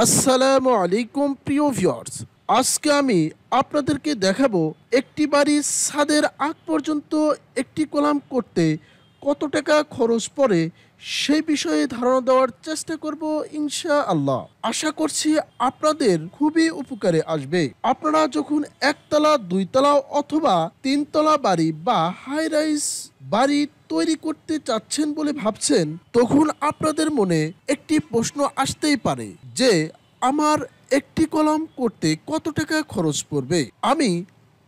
আসসালামু আলাইকুম প্রিয় ভিউয়ার্স, আজকে আমি আপনাদেরকে দেখাবো একটি বাড়ির ছাদের আগ পর্যন্ত একটি কলাম করতে কত টাকা খরচ পড়ে সেই বিষয়ে ধারণা দেওয়ার চেষ্টা করব ইনশাআল্লাহ। আশা করছি আপনাদের খুবই উপকারে আসবে। আপনারা যখন একতলা, দুইতলা অথবা তিনতলা বাড়ি বা হাই রাইজ বাড়ি তৈরি করতে চাচ্ছেন বলে ভাবছেন, তখন আপনাদের মনে একটি প্রশ্ন আসতেই পারে যে আমার একটি কলাম করতে কত টাকা খরচ পড়বে। আমি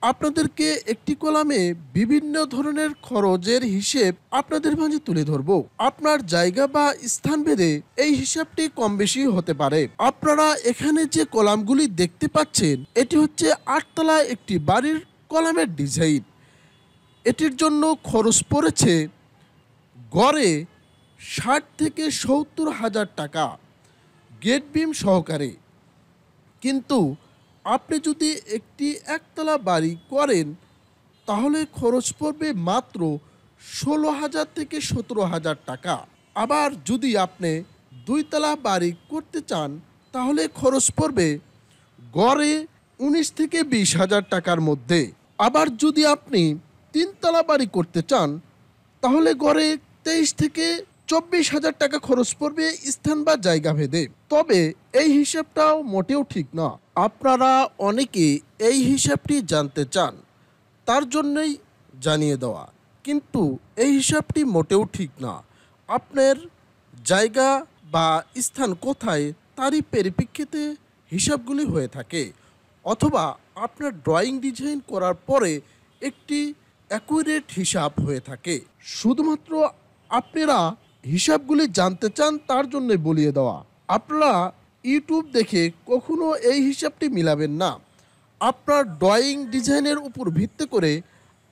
আপনাদেরকে একটি কলামে বিভিন্ন ধরনের খরচের হিসেব আপনাদের মাঝে তুলে ধরব। আপনার জায়গা বা স্থান ভেদে এই হিসাবটি কম বেশি হতে পারে। আপনারা এখানে যে কলামগুলি দেখতে পাচ্ছেন, এটি হচ্ছে 8 তলা একটি বাড়ির কলামের ডিজাইন। এটির জন্য খরচ পড়েছে গড়ে 60 থেকে 70 হাজার টাকা গেট বিম সহকারে। কিন্তু আপনি যদি একটি একতলা বাড়ি করেন তাহলে খরচ পড়বে মাত্র 16,000 থেকে 17,000 টাকা। আবার যদি আপনি দুইতলা বাড়ি করতে চান তাহলে খরচ পড়বে গড়ে 19 থেকে 20,000 টাকার মধ্যে। আবার যদি আপনি তিনতলা বাড়ি করতে চান তাহলে গড়ে 23 থেকে 24,000 টাকা খরচ পড়বে স্থান বা জায়গা ভেদে। তবে এই হিসাবটাও মোটেও ঠিক না। আপনারা অনেকে এই হিসাবটি জানতে চান, তার জন্যই জানিয়ে দেওয়া। কিন্তু এই হিসাবটি মোটেও ঠিক না। আপনার জায়গা বা স্থান কোথায় তারই পরিপ্রেক্ষিতে হিসাবগুলি হয়ে থাকে, অথবা আপনার ড্রয়িং ডিজাইন করার পরে একটি অ্যাকুরেট হিসাব হয়ে থাকে। শুধুমাত্র আপনারা হিসাবগুলি জানতে চান তার জন্য বলিয়ে দেওয়া। আপনারা ইউটিউব দেখে কখনো এই হিসাবটি মিলাবেন না। আপনার ড্রয়িং ডিজাইনের উপর ভিত্তি করে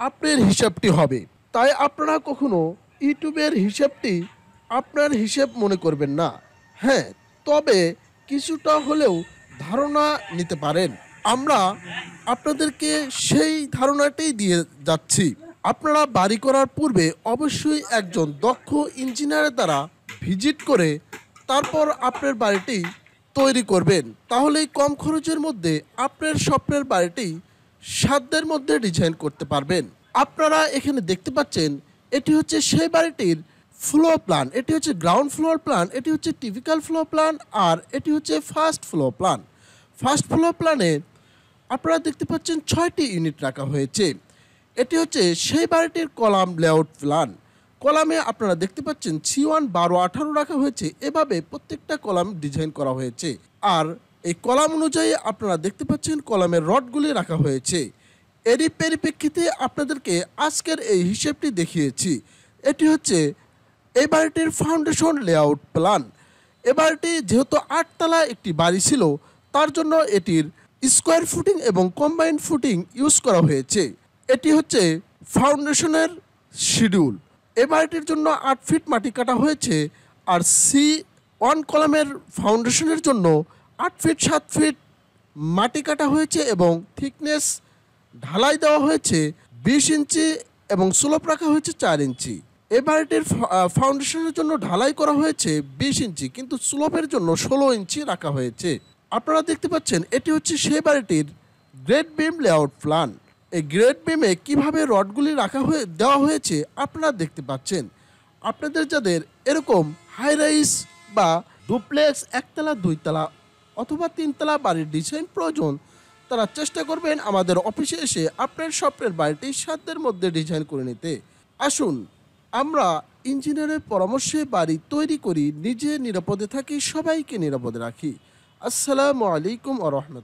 আপনার হিসাবটি হবে। তাই আপনারা কখনো ইউটিউবের হিসাবটি আপনার হিসাব মনে করবেন না। হ্যাঁ, তবে কিছুটা হলেও ধারণা নিতে পারেন। আমরা আপনাদেরকে সেই ধারণাটাই দিয়ে যাচ্ছি। আপনারা বাড়ি করার পূর্বে অবশ্যই একজন দক্ষ ইঞ্জিনিয়ারের দ্বারা ভিজিট করে তারপর আপনার বাড়িটি তৈরি করবেন। তাহলেই কম খরচের মধ্যে আপনার স্বপ্নের বাড়িটি সাধ্যের মধ্যে ডিজাইন করতে পারবেন। আপনারা এখানে দেখতে পাচ্ছেন, এটি হচ্ছে সেই বাড়িটির ফ্লোর প্ল্যান। এটি হচ্ছে গ্রাউন্ড ফ্লোর প্ল্যান, এটি হচ্ছে টিপিক্যাল ফ্লোর প্ল্যান, আর এটি হচ্ছে first floor plan. First floor প্ল্যানে আপনারা দেখতে পাচ্ছেন 6টি ইউনিট রাখা হয়েছে। এটি হচ্ছে সেই বাড়িটির কলাম লেআউট প্ল্যান। কলামে আপনারা দেখতে পাচ্ছেন C1 12 18 রাখা হয়েছে। এভাবে প্রত্যেকটা কলাম ডিজাইন করা হয়েছে। আর এই কলাম অনুযায়ী আপনারা দেখতে পাচ্ছেন কলামের রডগুলি রাখা হয়েছে। এরই পরিপ্রেক্ষিতে আপনাদেরকে আজকের এই হিসেবটি দেখিয়েছি। এটি হচ্ছে এই বাড়িটির ফাউন্ডেশন লেআউট প্ল্যান। এ বাড়িটি যেহেতু 8 তলা একটি বাড়ি ছিল, তার জন্য এটির স্কোয়ার ফুটিং এবং কম্বাইন্ড ফুটিং ইউজ করা হয়েছে। এটি হচ্ছে ফাউন্ডেশনের শিডিউল। এ বাড়িটির জন্য 8 ফিট মাটি কাটা হয়েছে। আর C1 কলামের ফাউন্ডেশনের জন্য 8 ফিট 7 ফিট মাটি কাটা হয়েছে এবং থিকনেস ঢালাই দেওয়া হয়েছে 20 ইঞ্চি এবং স্লোপ রাখা হয়েছে 4 ইঞ্চি। এ বাড়িটির ফাউন্ডেশনের জন্য ঢালাই করা হয়েছে 20 ইঞ্চি, কিন্তু স্লোপের জন্য 16 ইঞ্চি রাখা হয়েছে। আপনারা দেখতে পাচ্ছেন এটি হচ্ছে সেই বাড়িটির গ্রেড বিম লেআউট প্ল্যান। এই গ্রেড বিমে কীভাবে রডগুলি দেওয়া হয়েছে আপনারা দেখতে পাচ্ছেন। আপনাদের যাদের এরকম হাই রাইজ বা ডুপ্লেক্স, একতলা, দুইতলা অথবা তিনতলা বাড়ির ডিজাইন প্রয়োজন, তারা চেষ্টা করবেন আমাদের অফিসে এসে আপনার স্বপ্নের বাড়িটি সাধ্যের মধ্যে ডিজাইন করে নিতে। আসুন আমরা ইঞ্জিনিয়ারের পরামর্শে বাড়ি তৈরি করি, নিজে নিরাপদে থাকি, সবাইকে নিরাপদে রাখি। আসসালামু আলাইকুম ওয়া রাহমাতুল্লাহ।